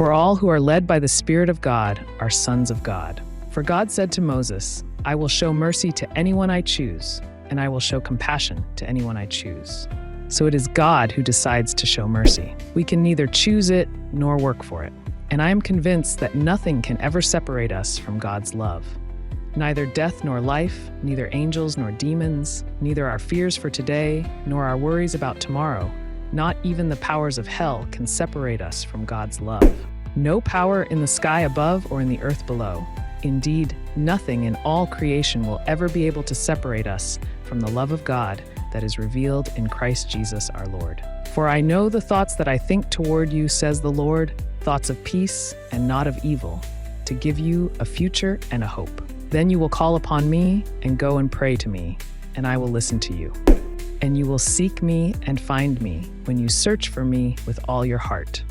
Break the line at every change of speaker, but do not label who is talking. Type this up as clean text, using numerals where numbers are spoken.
For all who are led by the Spirit of God are sons of God. For God said to Moses, I will show mercy to anyone I choose, and I will show compassion to anyone I choose. So it is God who decides to show mercy. We can neither choose it nor work for it. And I am convinced that nothing can ever separate us from God's love. Neither death nor life, neither angels nor demons, neither our fears for today nor our worries about tomorrow, not even the powers of hell can separate us from God's love. No power in the sky above or in the earth below. Indeed, nothing in all creation will ever be able to separate us from the love of God that is revealed in Christ Jesus our Lord. For I know the thoughts that I think toward you, says the Lord, thoughts of peace and not of evil, to give you a future and a hope. Then you will call upon me and go and pray to me, and I will listen to you. And you will seek me and find me when you search for me with all your heart.